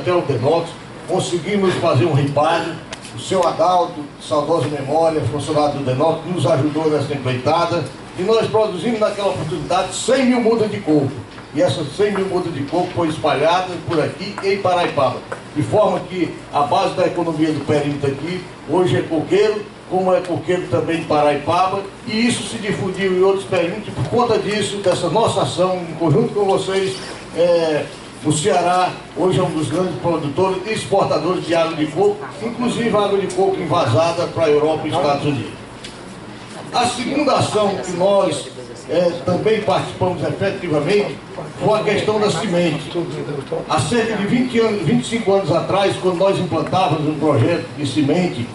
até o Denox, conseguimos fazer um ripado. O seu Adalto, de saudosa memória, funcionário do Denox, nos ajudou nessa empreitada. E nós produzimos naquela oportunidade 100 mil mudas de coco. E essas 100 mil mudas de coco foi espalhada por aqui em Paraipaba. De forma que a base da economia do perímetro aqui, hoje é coqueiro, como é coqueiro também em Paraipaba. E isso se difundiu em outros perímetros. E por conta disso, dessa nossa ação, em conjunto com vocês, o Ceará hoje é um dos grandes produtores e exportadores de água de coco, inclusive água de coco envasada para a Europa e Estados Unidos. A segunda ação que nós também participamos efetivamente foi a questão da semente. Há cerca de 25 anos atrás, quando nós implantávamos um projeto de semente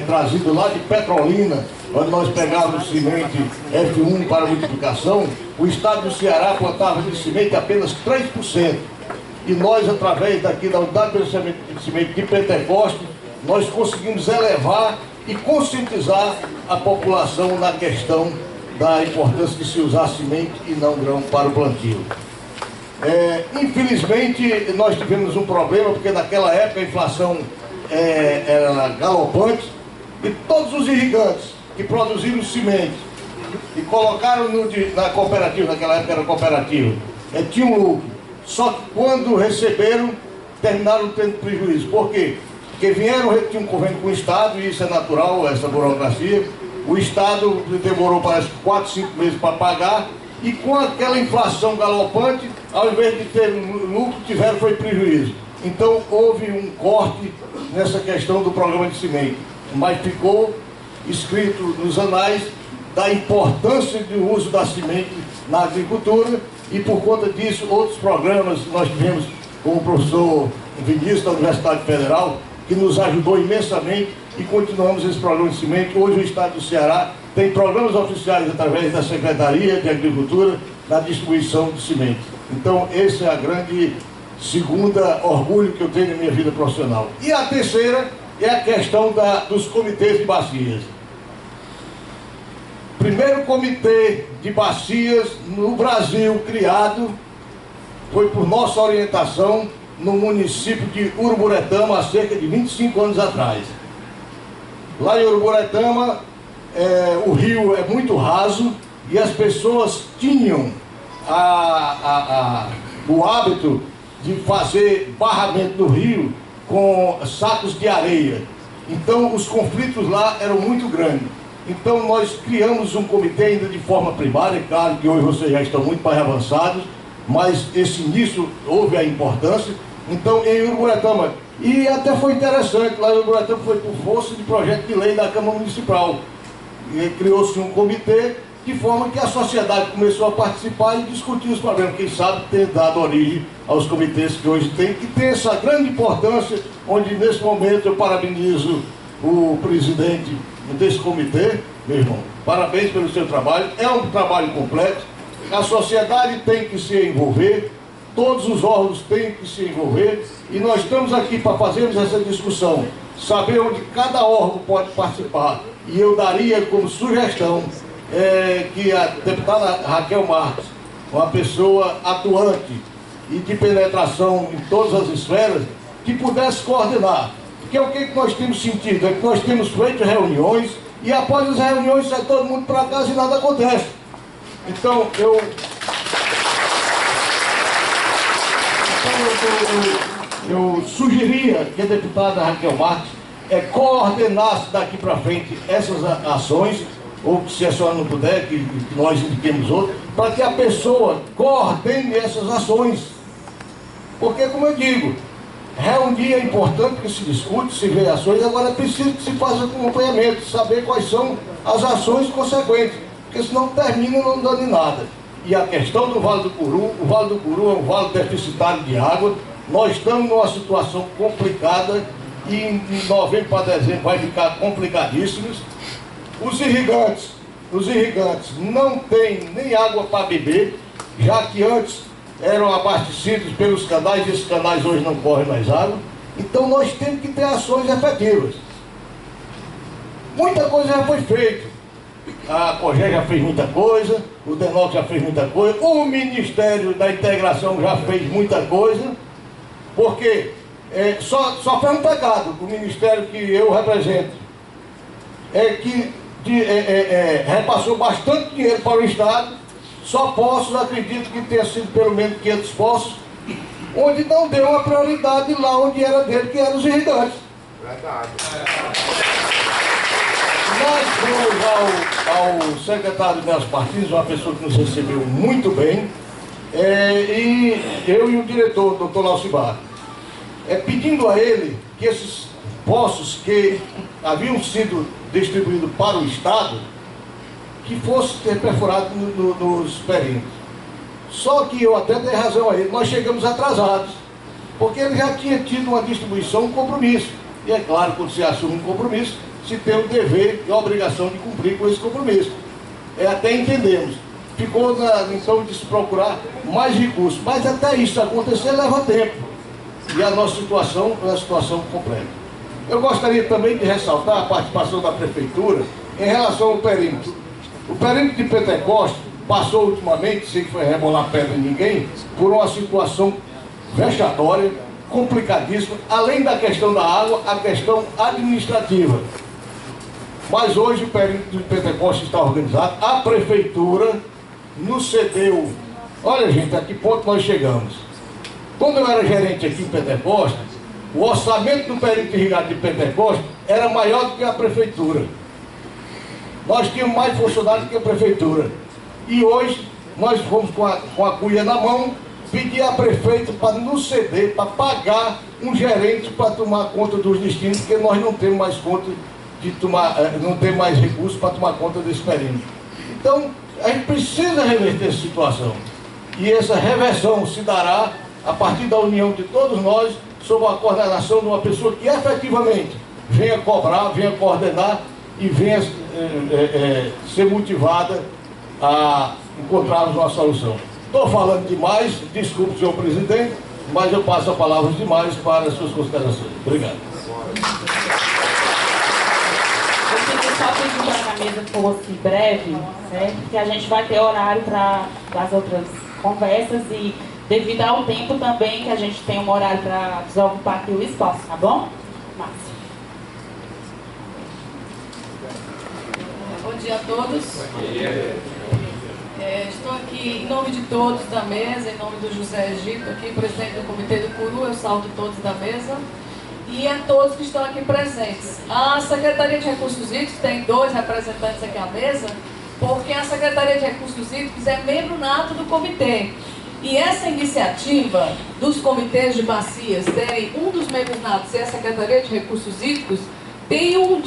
trazido lá de Petrolina, onde nós pegávamos semente F1 para multiplicação, o estado do Ceará plantava de semente apenas 3%. E nós, através daqui da unidade de processamento de semente de Pentecoste, nós conseguimos elevar e conscientizar a população na questão da importância de se usar semente e não grão para o plantio. Infelizmente, nós tivemos um problema, porque naquela época a inflação era galopante, e todos os irrigantes que produziram semente e colocaram na cooperativa, naquela época era cooperativa, tinham lucro. Só que quando receberam, terminaram tendo prejuízo. Por quê? Porque tinham um convênio com o Estado, e isso é natural, essa burocracia. O Estado demorou, parece, 4, 5 meses para pagar, e com aquela inflação galopante, ao invés de ter lucro, foi prejuízo. Então houve um corte nessa questão do programa de semente, mas ficou escrito nos anais da importância do uso da semente na agricultura, e por conta disso outros programas nós tivemos com o professor Vinícius da Universidade Federal, que nos ajudou imensamente, e continuamos esse programa de semente. Hoje o estado do Ceará tem programas oficiais através da Secretaria de Agricultura na distribuição de semente. Então esse é a grande segunda orgulho que eu tenho na minha vida profissional. E a terceira é a questão dos comitês de bacias. Primeiro comitê de bacias no Brasil criado foi por nossa orientação no município de Uruburetama há cerca de 25 anos atrás. Lá em Uruburetama, o rio é muito raso e as pessoas tinham o hábito de fazer barramento do rio com sacos de areia. Então os conflitos lá eram muito grandes. Então nós criamos um comitê ainda de forma primária, claro que hoje vocês já estão muito mais avançados, mas esse início houve a importância. Então em Uruburetama, e até foi interessante, lá em Uruburetama foi por força de projeto de lei da Câmara Municipal. Criou-se um comitê, de forma que a sociedade começou a participar e discutir os problemas. Quem sabe ter dado origem aos comitês que hoje tem, que tem essa grande importância, onde nesse momento eu parabenizo o presidente desse comitê, meu irmão. Parabéns pelo seu trabalho, é um trabalho complexo, a sociedade tem que se envolver, todos os órgãos têm que se envolver, e nós estamos aqui para fazermos essa discussão, saber onde cada órgão pode participar. E eu daria como sugestão que a deputada Raquel Marques, uma pessoa atuante e de penetração em todas as esferas, que pudesse coordenar. Porque o que nós temos sentido é que nós temos feito reuniões, e após as reuniões sai todo mundo para casa e nada acontece. Então eu sugeria que a deputada Raquel Marques coordenasse daqui para frente essas ações, ou se a senhora não puder, que nós indiquemos outro, para que a pessoa coordene essas ações. Porque, como eu digo, reunir é importante, que se discute, se vê ações, agora é preciso que se faça acompanhamento, saber quais são as ações consequentes, porque senão termina não dando em nada. E a questão do Vale do Curu, o Vale do Curu é um vale deficitário de água, nós estamos numa situação complicada, e em novembro para dezembro vai ficar complicadíssimos. Os irrigantes não têm nem água para beber, já que antes eram abastecidos pelos canais, e esses canais hoje não correm mais água. Então nós temos que ter ações efetivas. Muita coisa já foi feita. A COGÉ já fez muita coisa, o DENOC já fez muita coisa, o Ministério da Integração já fez muita coisa, porque só foi um pecado do ministério que eu represento, que repassou bastante dinheiro para o Estado. Só Poços, acredito que tenha sido pelo menos 500 poços, onde não deu a prioridade lá onde era dele, que eram os irrigantes. Verdade. Nós fomos ao secretário Nelson Martins, uma pessoa que nos recebeu muito bem, e eu e o diretor, o doutor Laucibar, pedindo a ele que esses poços que haviam sido distribuídos para o Estado, que fosse ter perfurado nos perímetros. Só que eu até dei razão a ele, nós chegamos atrasados, porque ele já tinha tido uma distribuição, um compromisso. E é claro, quando se assume um compromisso, se tem o dever e a obrigação de cumprir com esse compromisso. Até entendemos. Ficou então de se procurar mais recursos, mas até isso acontecer leva tempo. E a nossa situação é uma situação completa. Eu gostaria também de ressaltar a participação da Prefeitura em relação ao perímetro. O perímetro de Pentecoste passou ultimamente, sem que foi rebolar pedra em ninguém, por uma situação vexatória, complicadíssima, além da questão da água, a questão administrativa. Mas hoje o perímetro de Pentecoste está organizado, a Prefeitura nos cedeu. Olha, gente, a que ponto nós chegamos. Quando eu era gerente aqui em Pentecoste, o orçamento do perímetro irrigado de Pentecoste era maior do que a Prefeitura. Nós tínhamos mais funcionários que a Prefeitura. E hoje nós fomos com a cuia na mão, pedir a prefeita para nos ceder, para pagar um gerente para tomar conta dos destinos, porque nós não temos mais conta de tomar, não temos mais recursos para tomar conta desse perímetro. Então, a gente precisa reverter essa situação. E essa reversão se dará a partir da união de todos nós, sob a coordenação de uma pessoa que efetivamente venha cobrar, venha coordenar e venha ser motivada a encontrarmos uma solução. Estou falando demais, desculpe, senhor presidente, mas eu passo a palavra demais para as suas considerações. Obrigado. Eu queria só pedir para que a mesa fosse breve, certo? Porque a gente vai ter horário para as outras conversas e devido ao tempo também que a gente tem um horário para desocupar aqui o espaço, tá bom? Márcio. Bom dia a todos. Estou aqui em nome de todos da mesa, em nome do José Egito, aqui, presidente do Comitê do Curu, eu saúdo todos da mesa, e a todos que estão aqui presentes. A Secretaria de Recursos Hídricos tem 2 representantes aqui à mesa, porque a Secretaria de Recursos Hídricos é membro nato do comitê. E essa iniciativa dos comitês de bacias terem um dos membros natos ser a Secretaria de Recursos Hídricos, tem o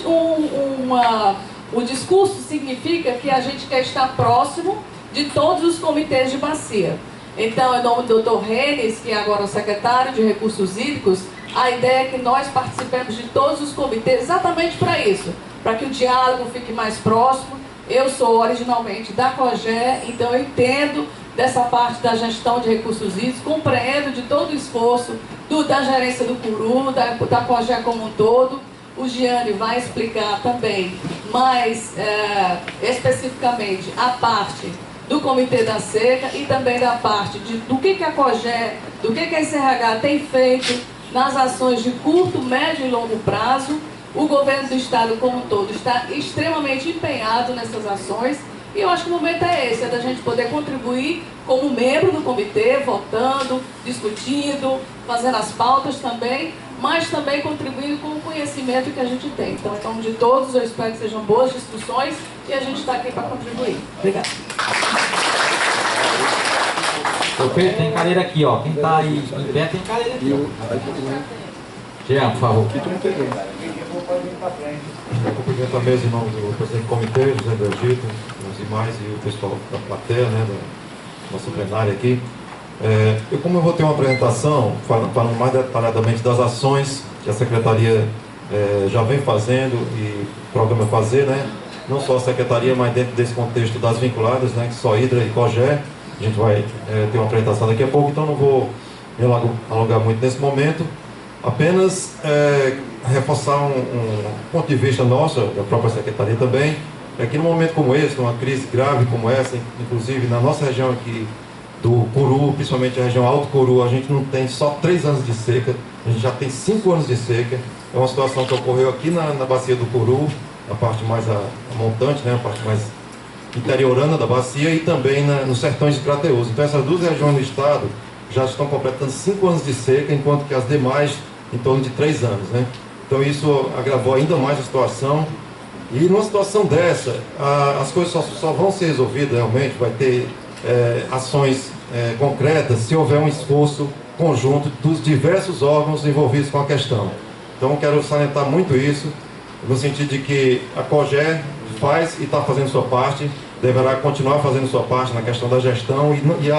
discurso significa que a gente quer estar próximo de todos os comitês de bacia. Então, em nome do Dr. Renes, que é agora o secretário de Recursos Hídricos, a ideia é que nós participemos de todos os comitês exatamente para isso, para que o diálogo fique mais próximo. Eu sou originalmente da COGÉ, então eu entendo dessa parte da gestão de recursos hídricos, compreendo de todo o esforço da gerência do Curu, da COGÉ como um todo. O Giane vai explicar também mais especificamente a parte do Comitê da Seca e também da parte do que a COGÉ, do que a SRH tem feito nas ações de curto, médio e longo prazo. O governo do Estado como um todo está extremamente empenhado nessas ações e eu acho que o momento é esse, é da gente poder contribuir como membro do comitê, votando, discutindo, fazendo as pautas também, mas também contribuindo com o conhecimento que a gente tem. Então, em nome de todos, eu espero que sejam boas discussões e a gente está aqui para contribuir. Obrigada. Pedro, tem cadeira aqui, ó. Quem está aí em pé tem cadeira aqui, ó. Jean, por favor. Eu cumprimento a mesa em nome do presidente do comitê, José do Egito, os demais e o pessoal da plateia, né, da nossa plenária aqui. Como eu vou ter uma apresentação falando mais detalhadamente das ações que a Secretaria já vem fazendo e programa fazer, né, não só a Secretaria, mas dentro desse contexto das vinculadas, né, que só Hidra e COGÉ, a gente vai ter uma apresentação daqui a pouco, então não vou me alongar muito nesse momento. Apenas reforçar um ponto de vista nosso, da própria Secretaria também, é que num momento como esse, numa crise grave como essa, inclusive na nossa região aqui do Curu, principalmente a região Alto Curu, a gente não tem só 3 anos de seca, A gente já tem 5 anos de seca. É uma situação que ocorreu aqui na bacia do Curu, a parte mais a montante, né, a parte mais interiorana da bacia, e também nos sertões de Crateús. Então essas duas regiões do estado já estão completando 5 anos de seca, enquanto que as demais em torno de 3 anos, né? Então isso agravou ainda mais a situação. E numa situação dessa, as coisas só vão ser resolvidas realmente, vai ter ações concretas se houver um esforço conjunto dos diversos órgãos envolvidos com a questão. Então quero salientar muito isso, no sentido de que a COGER faz e está fazendo sua parte, deverá continuar fazendo sua parte na questão da gestão e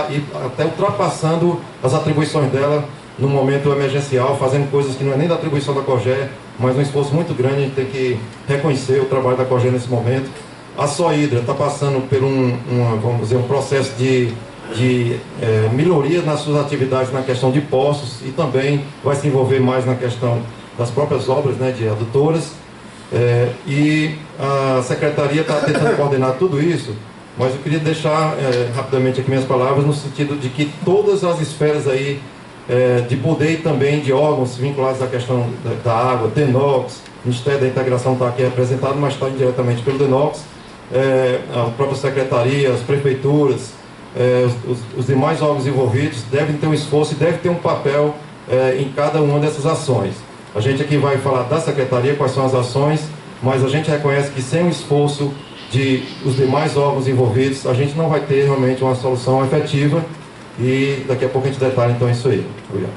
até ultrapassando as atribuições dela no momento emergencial, fazendo coisas que não é nem da atribuição da COGER, mas um esforço muito grande. A gente tem que reconhecer o trabalho da COGER nesse momento. A Sohidra está passando por vamos dizer, um processo de melhoria nas suas atividades na questão de poços, e também vai se envolver mais na questão das próprias obras, né, de adutoras. E a Secretaria está tentando coordenar tudo isso, mas eu queria deixar rapidamente aqui minhas palavras no sentido de que todas as esferas aí de poder e também de órgãos vinculados à questão da água, DENOX, o Ministério da Integração está aqui representado, mas está indiretamente pelo DENOX, a própria Secretaria, as prefeituras, os demais órgãos envolvidos devem ter um esforço e devem ter um papel em cada uma dessas ações. A gente aqui vai falar da Secretaria, quais são as ações, mas a gente reconhece que sem o esforço os demais órgãos envolvidos, a gente não vai ter realmente uma solução efetiva, e daqui a pouco a gente detalha então isso aí. Obrigado.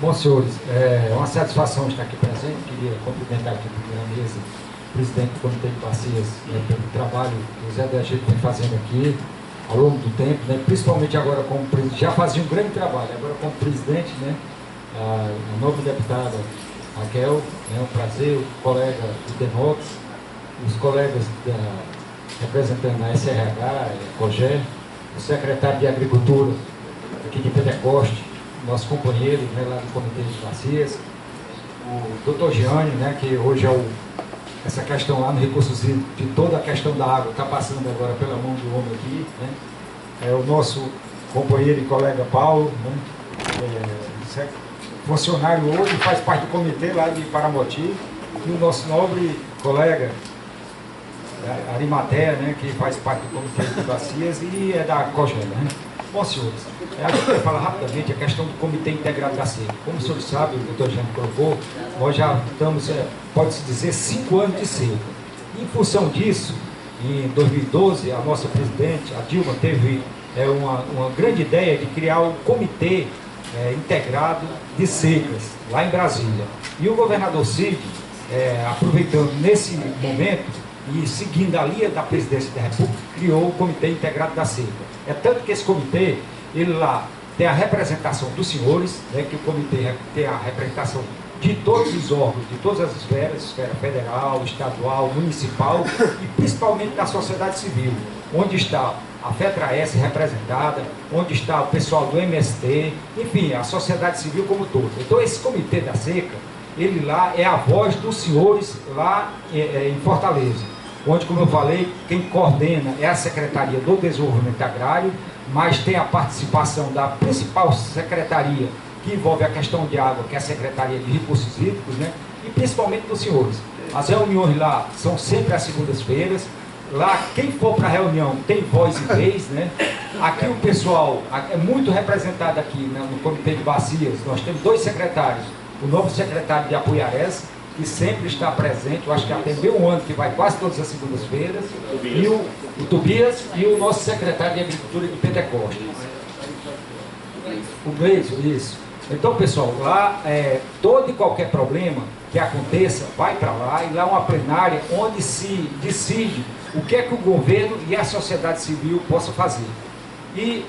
Bom, senhores, é uma satisfação estar aqui presente. Queria cumprimentar aqui a primeira mesa, o presidente do Comitê de Bacias, pelo trabalho que o Zé da Gente vem fazendo aqui ao longo do tempo, né? Principalmente agora como presidente, já fazia um grande trabalho, agora como presidente, né? A nova deputada Raquel, é um prazer, o colega do DENOX, os colegas representando a SRH, a COGER, o secretário de Agricultura aqui de Pentecoste, nosso companheiro, né, lá do Comitê de Bacias, o Dr. Gianni, né, que hoje essa questão lá no Recursos Hídricos, de toda a questão da água, está passando agora pela mão do homem aqui, né, o nosso companheiro e colega Paulo, né, funcionário hoje, faz parte do comitê lá de Paramoti, e o nosso nobre colega Arimatea, né, que faz parte do Comitê de Bacias e é da COGER, né. Bom, senhores, a gente vai falar rapidamente a questão do Comitê Integrado da Seca. Como os senhores sabem, o doutor Jean colocou, nós já estamos, pode-se dizer, 5 anos de seca. Em função disso, em 2012, a nossa presidente, a Dilma, teve uma grande ideia de criar um Comitê Integrado de Secas, lá em Brasília. E o governador Cid, aproveitando nesse momento, e seguindo a linha da presidência da República, criou o Comitê Integrado da Seca. É tanto que esse comitê, ele lá tem a representação dos senhores, né, que o comitê tem a representação de todos os órgãos, de todas as esferas, esfera federal, estadual, municipal e principalmente da sociedade civil, onde está a FETRAES representada, onde está o pessoal do MST, enfim, a sociedade civil como todo. Então esse Comitê da Seca, ele lá é a voz dos senhores lá em Fortaleza, onde, como eu falei, quem coordena é a Secretaria do Desenvolvimento Agrário, mas tem a participação da principal secretaria que envolve a questão de água, que é a Secretaria de Recursos Hídricos, né? E principalmente dos senhores. As reuniões lá são sempre às segundas-feiras. Lá, quem for para a reunião tem voz e vez, né? Aqui o pessoal é muito representado aqui, né, no Comitê de Bacias. Nós temos 2 secretários. O novo secretário de Apuiarés, que sempre está presente, eu acho que até meio ano, que vai quase todas as segundas-feiras, e o Tobias, e o nosso secretário de Agricultura de Pentecoste. O Gleison, isso. Então, pessoal, lá, todo e qualquer problema que aconteça, vai para lá, e lá é uma plenária onde se decide o que é que o governo e a sociedade civil possam fazer. E,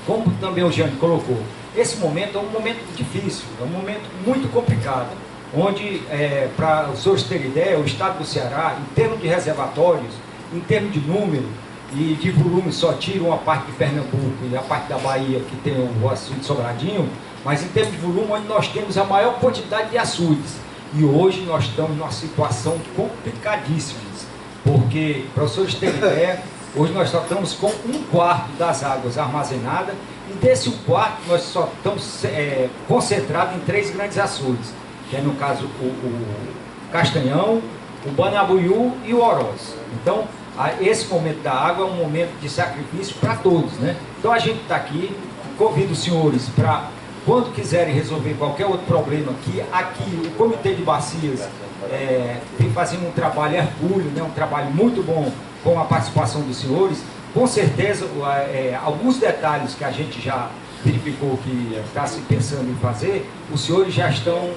como também o Jean colocou, esse momento é um momento difícil, é um momento muito complicado, onde, para os senhores terem ideia, o estado do Ceará, em termos de reservatórios, em termos de número e de volume, só tira uma parte de Pernambuco e a parte da Bahia, que tem o açude de Sobradinho, mas em termos de volume, onde nós temos a maior quantidade de açudes. E hoje nós estamos numa situação complicadíssima, porque, para os senhores terem ideia, Hoje nós só estamos com 1/4 das águas armazenadas, e desse 1/4 nós só estamos concentrados em 3 grandes açudes, que é no caso o Castanhão, o Banabuiú e o Oroz. Então, esse momento da água é um momento de sacrifício para todos, né? Então a gente está aqui, convido os senhores para, quando quiserem resolver qualquer outro problema, que aqui o Comitê de Bacias vem fazendo um trabalho hercúleo, né? Um trabalho muito bom com a participação dos senhores. Com certeza, alguns detalhes que a gente já verificou que está se pensando em fazer, os senhores já estão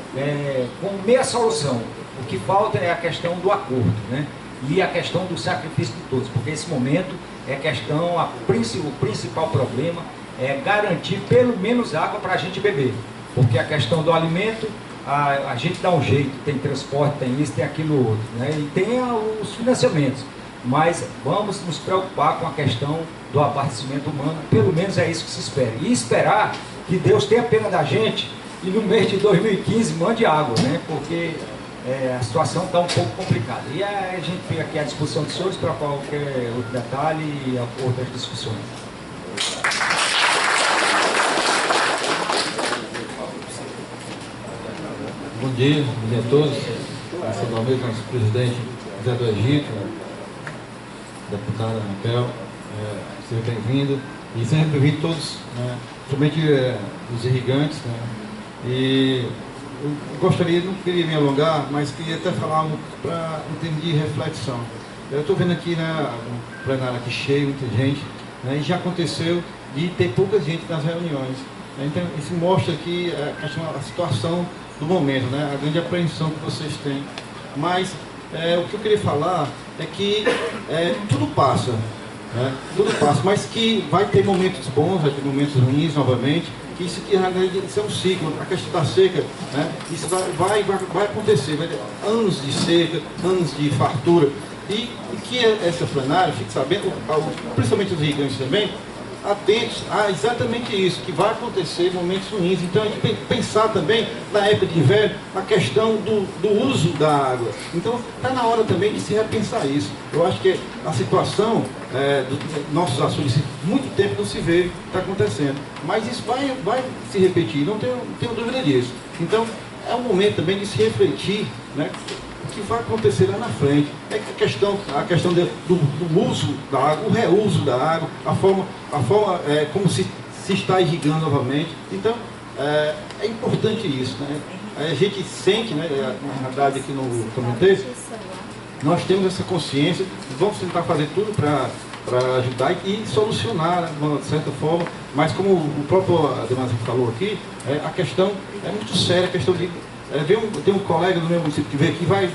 com meia solução. O que falta é a questão do acordo, né? E a questão do sacrifício de todos, porque esse momento o principal problema é garantir pelo menos água para a gente beber, porque a questão do alimento, a gente dá um jeito, tem transporte, tem isso, tem aquilo outro, né? E tem os financiamentos, mas vamos nos preocupar com a questão do abastecimento humano, pelo menos é isso que se espera, e esperar que Deus tenha pena da gente e no mês de 2015 mande água, né? Porque a situação está um pouco complicada. E a gente fica aqui à disposição dos senhores para qualquer outro detalhe e outras discussões. Bom dia a todos. Principalmente nosso presidente Zé do Egito, deputada Raquel, seja bem-vindo. E seja bem-vindo todos, né? Principalmente os irrigantes, né? E eu gostaria, não queria me alongar, mas queria até falar em termos de reflexão. Eu estou vendo aqui, né, um plenário aqui cheio, muita gente, né, e já aconteceu de ter pouca gente nas reuniões. Então, isso mostra aqui a situação do momento, né, a grande apreensão que vocês têm. Mas o que eu queria falar é que tudo passa, né, tudo passa, mas que vai ter momentos bons, vai ter momentos ruins novamente. Isso é um ciclo, a questão da seca, né? Isso vai acontecer, vai ter anos de seca, anos de fartura, e que essa plenária, fique sabendo, principalmente os irrigantes também, atentos a exatamente isso, que vai acontecer momentos ruins. Então a gente tem que pensar também, na época de inverno, a questão do uso da água. Então está na hora também de se repensar isso. Eu acho que a situação dos nossos açudes, muito tempo não se vê, está acontecendo. Mas isso vai se repetir, não tenho dúvida disso. Então é um momento também de se refletir, né, o que vai acontecer lá na frente. É a questão do uso da água, o reuso da água, a forma como se está irrigando novamente. Então, é importante isso, né? A gente sente, né, na verdade aqui no comitê, nós temos essa consciência, vamos tentar fazer tudo para ajudar e solucionar, né, de uma certa forma, mas como o próprio Ademar falou aqui, a questão é muito séria, a questão de... tem um colega do meu município que veio aqui, vai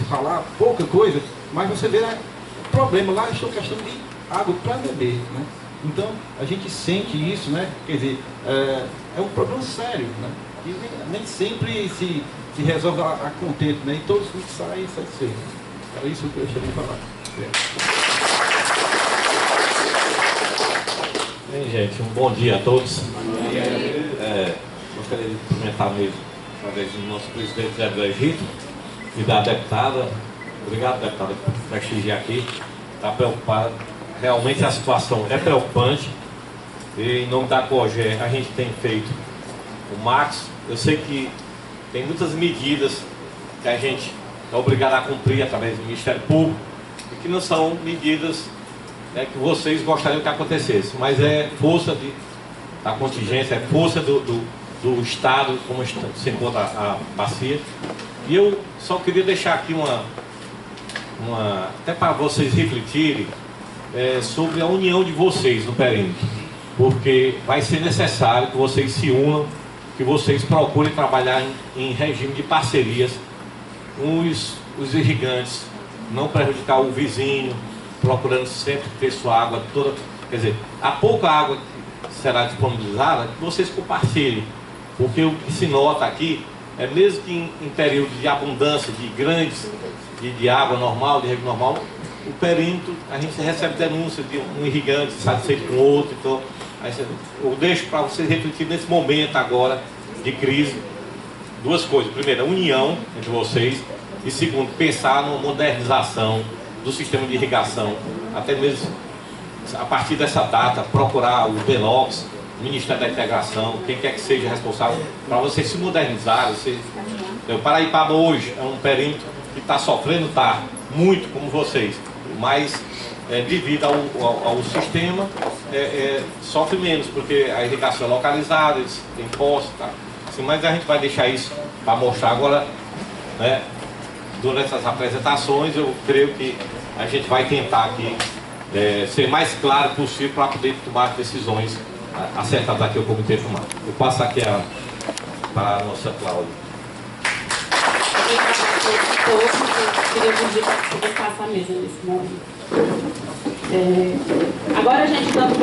falar pouca coisa, mas você vê, né, o problema lá é a questão de água para beber, né? Então a gente sente isso, né? Quer dizer, é um problema sério, né? E nem sempre se resolve a contento, né? E todos saem satisfeitos. Era isso que eu gostaria de falar. Bem, gente, um bom dia a todos. Gostaria de cumprimentar mesmo, através do nosso presidente Zé do Egito e da deputada. Obrigado, deputada, por prestigiar aqui. Está preocupada. Realmente a situação é preocupante. E em nome da COGE a gente tem feito o Max. Eu sei que tem muitas medidas que a gente é obrigado a cumprir através do Ministério Público e que não são medidas, né, que vocês gostariam que acontecesse, mas é força da contingência, é força do Estado, como se encontra a bacia. E eu só queria deixar aqui até para vocês refletirem sobre a união de vocês no perímetro, porque vai ser necessário que vocês se unam, que vocês procurem trabalhar em regime de parcerias, os irrigantes, não prejudicar o vizinho, procurando sempre ter sua água toda, quer dizer, a pouca água que será disponibilizada, que vocês compartilhem, porque o que se nota aqui é mesmo que em período de abundância, de grandes, de água normal, de rego normal, o perímetro, a gente recebe denúncia de um irrigante satisfeito com outro. Então, eu deixo para vocês refletir nesse momento agora de crise, duas coisas. Primeiro, a união entre vocês, e segundo, pensar numa modernização do sistema de irrigação até mesmo a partir dessa data, procurar o DENOX, o Ministério da Integração, quem quer que seja responsável, para vocês se modernizarem. O Paraipaba hoje é um perímetro que está sofrendo, muito como vocês, mas devido ao sistema, sofre menos, porque a irrigação é localizada, eles têm posto, tá? Assim, mas a gente vai deixar isso para mostrar agora, né, durante essas apresentações. Eu creio que a gente vai tentar aqui ser mais claro possível para poder tomar decisões acertadas aqui ao comitê tomar. Eu passo aqui para a nossa Cláudia. Eu queria pedir para que você despasse a mesa nesse momento. Agora a gente dando